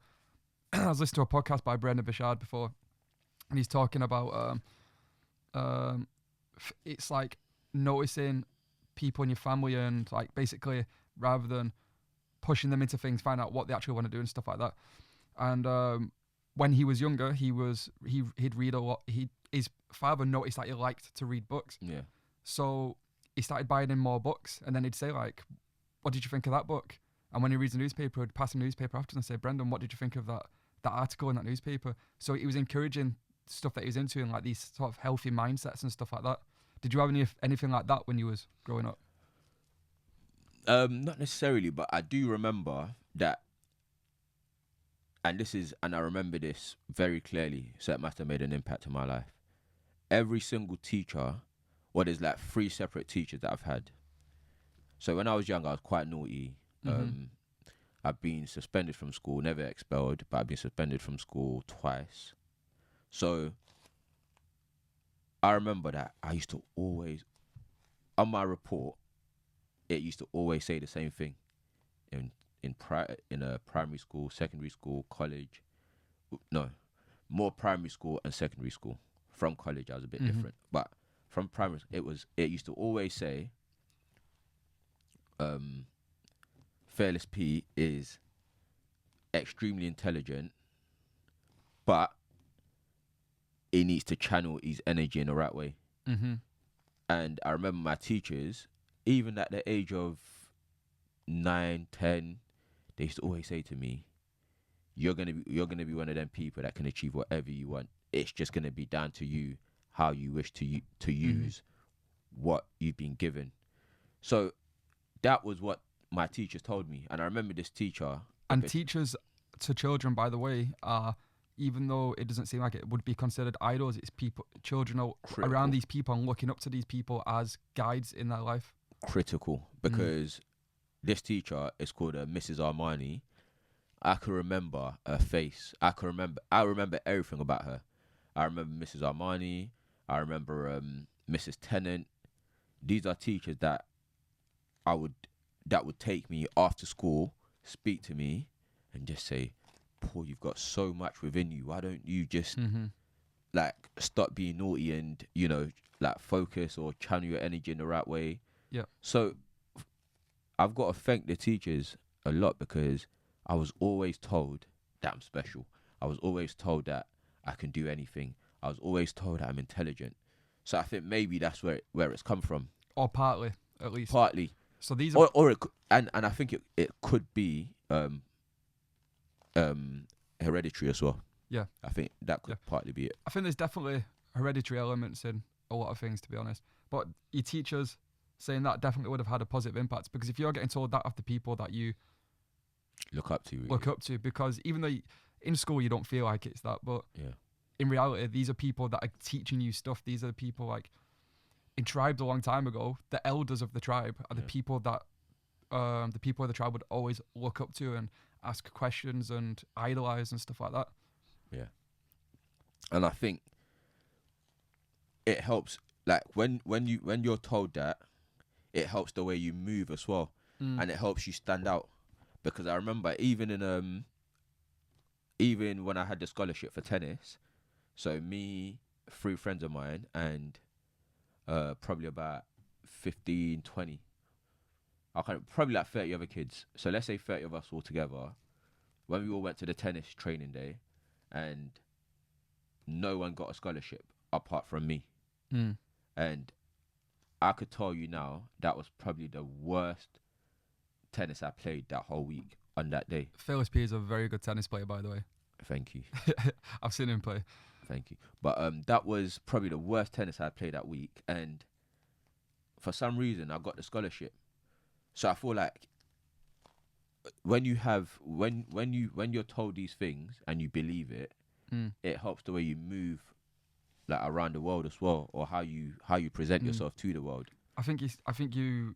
I was listening to a podcast by Brendan Bouchard before, and he's talking about it's like noticing people in your family, and like basically rather than pushing them into things, find out what they actually want to do and stuff like that. And when he was younger, he'd read a lot. His father noticed that he liked to read books. Yeah. So he started buying him more books, and then he'd say like, "What did you think of that book?" And when he reads a newspaper, he'd pass a newspaper after and say, "Brendan, what did you think of that article in that newspaper?" So he was encouraging stuff that he was into and like these sort of healthy mindsets and stuff like that. Did you have anything like that when you was growing up? Not necessarily, but I do remember that, and I remember this very clearly, so it must have made an impact on my life. Every single teacher, there's like 3 separate teachers that I've had. So when I was young, I was quite naughty. I've been suspended from school, never expelled, but I've been suspended from school twice. So I remember that I used to always, on my report, it used to always say the same thing. In a primary school, secondary school, college. No, more primary school and secondary school. From college, I was a bit different. But from primary, it used to always say, Fearless P is extremely intelligent, but he needs to channel his energy in the right way. And I remember my teachers, even at the age of 9, 10, they used to always say to me, you're gonna be one of them people that can achieve whatever you want. It's just gonna be down to you how you wish to use what you've been given. So that was what my teachers told me, and I remember this teacher. And teachers to children, by the way, are, even though it doesn't seem like it, would be considered idols. It's children are around these people and looking up to these people as guides in their life. Critical, because this teacher is called Mrs. Armani. I can remember her face. I remember everything about her. I remember Mrs. Armani. I remember Mrs. Tennant. These are teachers that would take me after school, speak to me, and just say, Paul, you've got so much within you. Why don't you just like stop being naughty and, you know, like focus or channel your energy in the right way? Yeah. So I've got to thank the teachers a lot, because I was always told that I'm special. I was always told that I can do anything. I was always told that I'm intelligent. So I think maybe that's where it's come from. Or partly, at least. Partly. So these are... Or it could, and I think it could be hereditary as well. Yeah. I think that could partly be it. I think there's definitely hereditary elements in a lot of things, to be honest. But your teachers saying that definitely would have had a positive impact, because if you're getting told that of the people that you look up to, because even though in school you don't feel like it's that, but in reality these are people that are teaching you stuff. These are the people, like in tribes a long time ago, the elders of the tribe are the people that the people of the tribe would always look up to and ask questions and idolize and stuff like that. Yeah. And I think it helps, like when you're told that, it helps the way you move as well, and it helps you stand out. Because I remember even when I had the scholarship for tennis, so me, 3 friends of mine, and probably about 15, 20, probably like 30 other kids. So let's say 30 of us all together, when we all went to the tennis training day, and no one got a scholarship apart from me. And I could tell you now, that was probably the worst tennis I played that whole week on that day. Fearless P is a very good tennis player, by the way. Thank you. I've seen him play. Thank you. But that was probably the worst tennis I played that week, and for some reason I got the scholarship. So I feel like when you're told these things and you believe it, it helps the way you move, like around the world as well, or how you present yourself to the world. I think you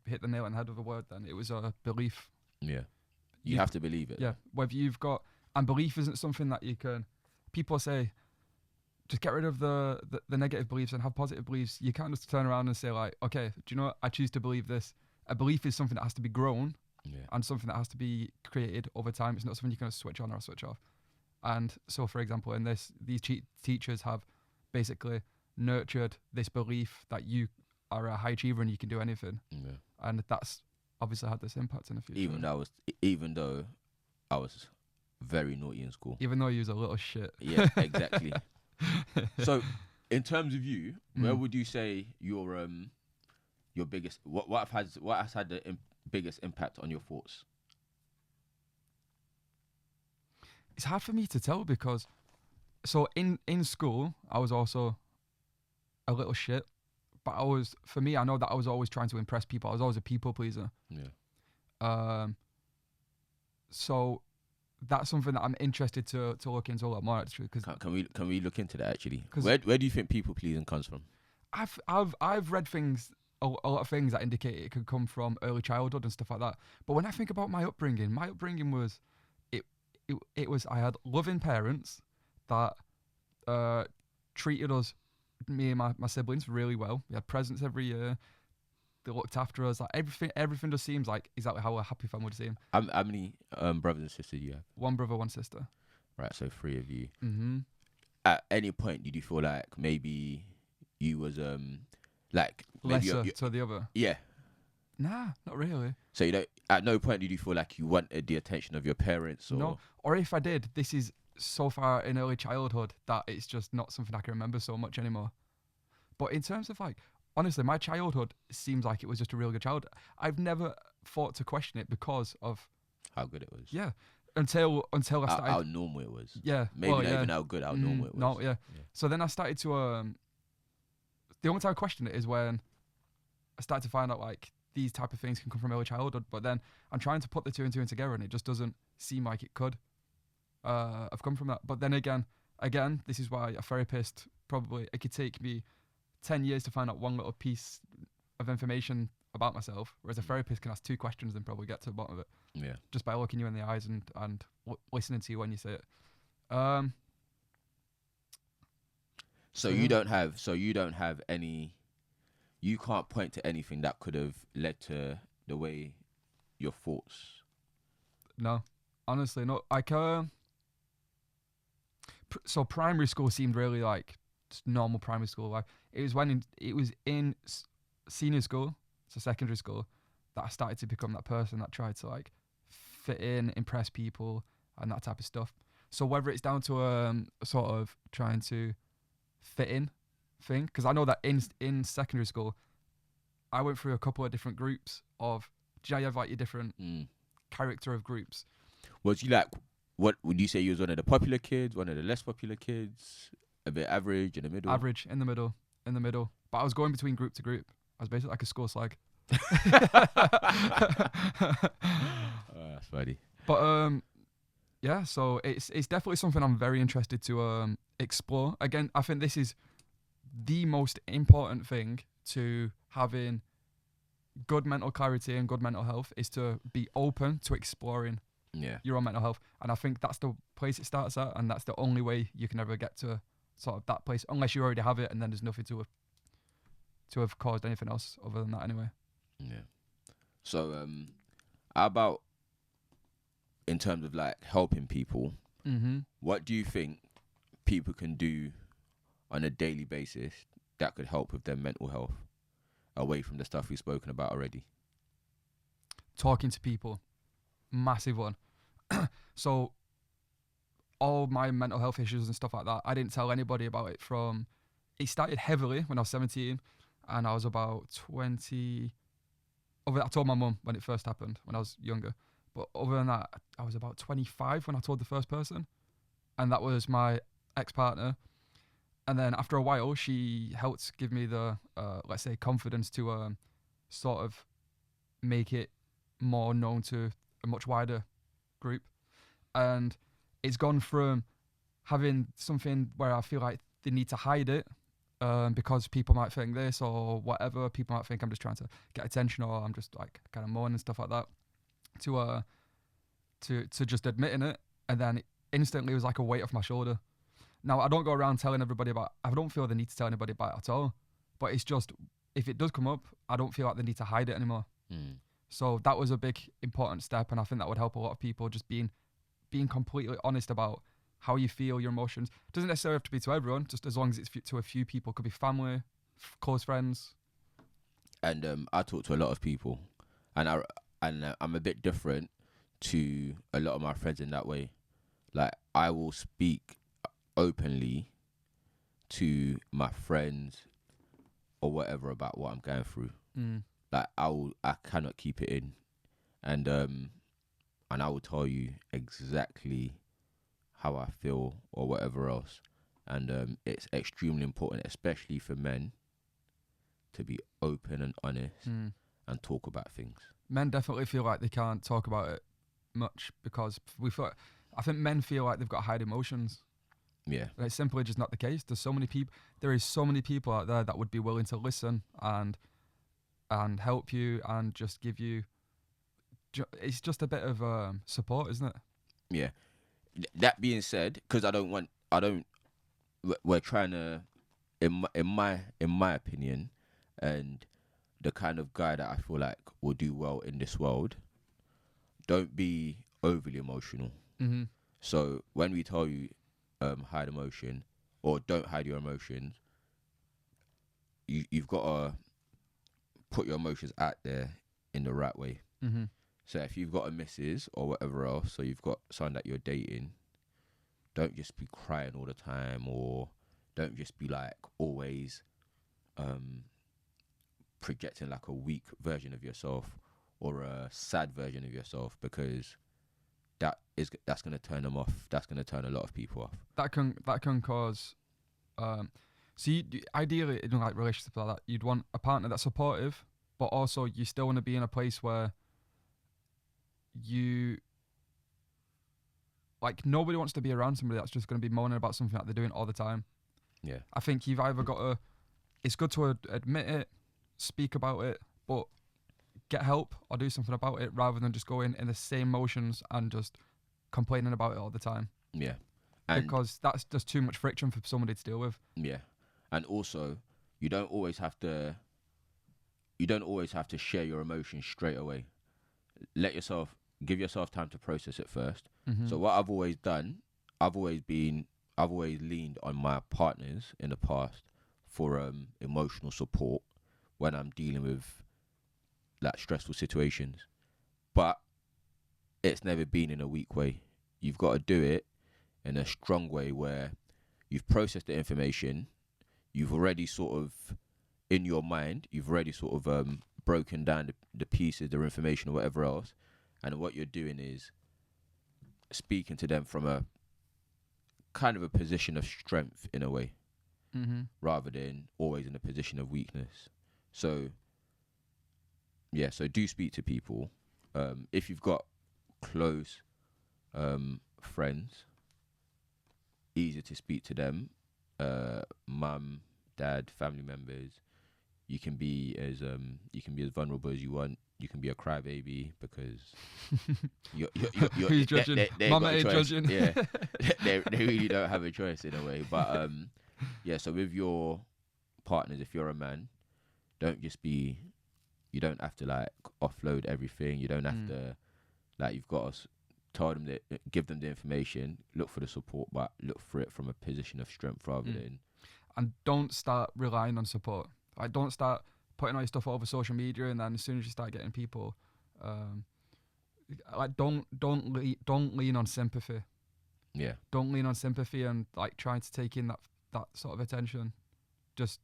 hit the nail on the head with a word. Then it was a belief. Yeah, you have to believe it. Yeah, whether you've got, and belief isn't something that you can. People say, just get rid of the negative beliefs and have positive beliefs. You can't just turn around and say like, okay, do you know what? I choose to believe this. A belief is something that has to be grown, and something that has to be created over time. It's not something you can switch on or switch off. And so, for example, in this, these teachers have basically nurtured this belief that you are a high achiever and you can do anything. Yeah. And that's obviously had this impact in the future. Even though I was very naughty in school. Even though you was a little shit. Yeah, exactly. So, in terms of you, where would you say your biggest what has had the biggest impact on your thoughts? It's hard for me to tell, because so in school I was also a little shit, but I know that I was always trying to impress people. I was always a people pleaser. Yeah. So that's something that I'm interested to look into a lot more, actually. Cause can we look into that, actually? Where do you think people pleasing comes from? I've read things a lot of things that indicate it could come from early childhood and stuff like that. But when I think about my upbringing was, it was, I had loving parents that treated us, me and my siblings, really well. We had presents every year. They looked after us. Like everything just seems like exactly how a happy family would seem. How many brothers and sisters do you have? 1 brother, 1 sister. Right, so 3 of you. Mm-hmm. At any point, did you feel like maybe you was like maybe lesser to the other? Yeah. Nah, not really. So you don't. At no point did you feel like you wanted the attention of your parents, or no. Or if I did, this is so far in early childhood that it's just not something I can remember so much anymore. But in terms of like, honestly, my childhood seems like it was just a really good childhood. I've never thought to question it because of how good it was. Yeah. Until I started. How normal it was. Yeah. Maybe not even how good, how normal it was. No, yeah. So then I started to the only time I questioned it is when I started to find out like these type of things can come from early childhood, but then I'm trying to put the 2 and 2 together and it just doesn't seem like it could have come from that. But then again, this is why a therapist it could take me 10 years to find out one little piece of information about myself, whereas a therapist can ask 2 questions and probably get to the bottom of it. Yeah. Just by looking you in the eyes and listening to you when you say it. So you don't have any. You can't point to anything that could have led to the way your thoughts. No, honestly, no. Like, so primary school seemed really like just normal primary school. Like it was in senior school, so secondary school, that I started to become that person that tried to like fit in, impress people, and that type of stuff. So whether it's down to sort of trying to fit in thing, because I know that in secondary school, I went through a couple of different groups of. Do you have like your different character of groups? Was you like? What would you say? You was one of the popular kids, one of the less popular kids, a bit average, in the middle? Average, in the middle. But I was going between group to group. I was basically like a school slag. That's funny. But yeah. So it's definitely something I'm very interested to explore. Again, I think this is the most important thing to having good mental clarity and good mental health is to be open to exploring your own mental health. And I think that's the place it starts at, and that's the only way you can ever get to sort of that place, unless you already have it and then there's nothing to have caused anything else other than that anyway. Yeah. So how about in terms of like helping people, what do you think people can do on a daily basis that could help with their mental health away from the stuff we've spoken about already? Talking to people. Massive one. So all my mental health issues and stuff like that, I didn't tell anybody about it it started heavily when I was 17 and I was about 20. I told my mum when it first happened when I was younger. But other than that, I was about 25 when I told the first person. And that was my ex-partner. And then after a while, she helped give me the, let's say, confidence to sort of make it more known to a much wider group. And it's gone from having something where I feel like they need to hide it because people might think this or whatever. People might think I'm just trying to get attention or I'm just like kind of mourning and stuff like that. To just admitting it, and then instantly it was like a weight off my shoulder. Now, I don't go around telling everybody I don't feel the need to tell anybody about it at all. But it's just, if it does come up, I don't feel like they need to hide it anymore. So that was a big, important step. And I think that would help a lot of people, just being completely honest about how you feel, your emotions. It doesn't necessarily have to be to everyone, just as long as it's to a few people. It could be family, close friends. And I talk to a lot of people. And I'm a bit different to a lot of my friends in that way. Like, I will speak openly to my friends or whatever about what I'm going through. Like I cannot keep it in, and I will tell you exactly how I feel or whatever else. And it's extremely important, especially for men, to be open and honest and talk about things. Men definitely feel like they can't talk about it much because I think men feel like they've got to hide emotions. Yeah. And it's simply just not the case. There is so many people out there that would be willing to listen and and help you and just give you. It's just a bit of support, isn't it? Yeah. That being said, because we're trying to, in my opinion, and the kind of guy that I feel like will do well in this world, don't be overly emotional. Mm-hmm. So when we tell you hide emotion or don't hide your emotions, you've got to put your emotions out there in the right way. Mm-hmm. So if you've got a missus or whatever else, so you've got someone that you're dating, don't just be crying all the time, or don't just be like always projecting like a weak version of yourself or a sad version of yourself, because that's going to turn them off. That's going to turn a lot of people off. That can cause. So ideally in like relationships like that, you'd want a partner that's supportive, but also you still want to be in a place where you like nobody wants to be around somebody that's just going to be moaning about something that they're doing all the time. Yeah. I think you've either got to. It's good to admit it, speak about it, but get help or do something about it rather than just going in the same motions and just complaining about it all the time. Yeah. Because that's just too much friction for somebody to deal with. Yeah. And also, you don't always have to share your emotions straight away. Give yourself time to process it first. Mm-hmm. So what I've always done, I've always leaned on my partners in the past for emotional support when I'm dealing with like stressful situations. But it's never been in a weak way. You've got to do it in a strong way where you've processed the information, you've already sort of, in your mind, you've already sort of broken down the pieces, the information or whatever else, and what you're doing is speaking to them from a kind of a position of strength in a way, mm-hmm. rather than always in a position of weakness. So, yeah, so do speak to people. If you've got close friends, easier to speak to them. Mum, dad, family members. You can be as vulnerable as you want. You can be a crybaby because you're who's judging? Mama ain't judging. Yeah, they really don't have a choice in a way. But yeah. So with your partners, if you're a man, you don't have to like offload everything. You don't have to like, you've got to tell them that, give them the information, look for the support, but look for it from a position of strength rather than. And don't start relying on support. Like, don't start putting all your stuff over social media, and then as soon as you start getting people, like don't lean on sympathy. Yeah. Don't lean on sympathy and like trying to take in that sort of attention. Just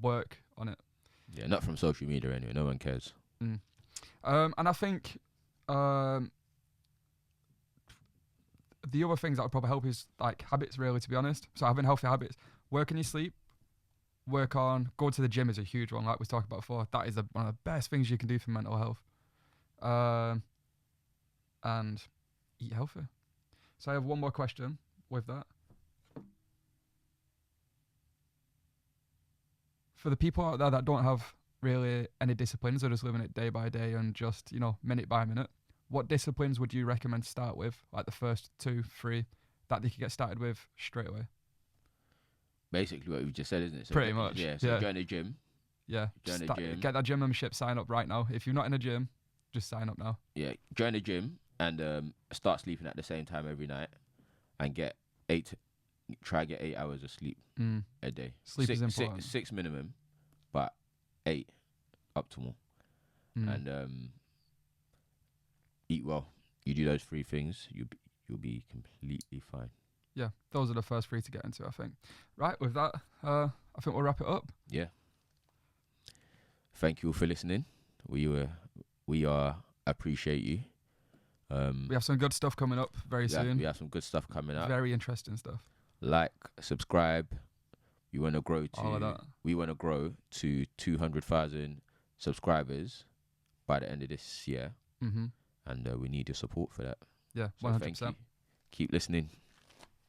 work on it. Yeah, not from social media anyway. No one cares. And I think the other things that would probably help is like habits, really, to be honest. So having healthy habits, work on your sleep, go to the gym is a huge one, like we talked about before. That is one of the best things you can do for mental health. And eat healthy. So I have one more question with that. For the people out there that don't have really any disciplines, they're just living it day by day and just, minute by minute, what disciplines would you recommend to start with, like the first 2, 3, that they could get started with straight away? Basically what you just said, isn't it? So pretty much. Yeah, so join the gym. Yeah. Join the gym. Get that gym membership, sign up right now. If you're not in a gym, just sign up now. Yeah, join the gym and start sleeping at the same time every night and try get 8 hours of sleep a day. Sleep is important. 6 minimum, but 8 optimal. And eat well. You do those 3 things, you'll be completely fine. Yeah, those are the first 3 to get into, I think. Right, with that, I think we'll wrap it up. Yeah. Thank you all for listening. We appreciate you. We have some good stuff coming up very soon. We have some good stuff coming up. Very interesting stuff. Like, subscribe. We want to grow all of that. We want to grow to 200,000 subscribers by the end of this year. Mm-hmm. And we need your support for that. Yeah, 100%. So thank you. Keep listening.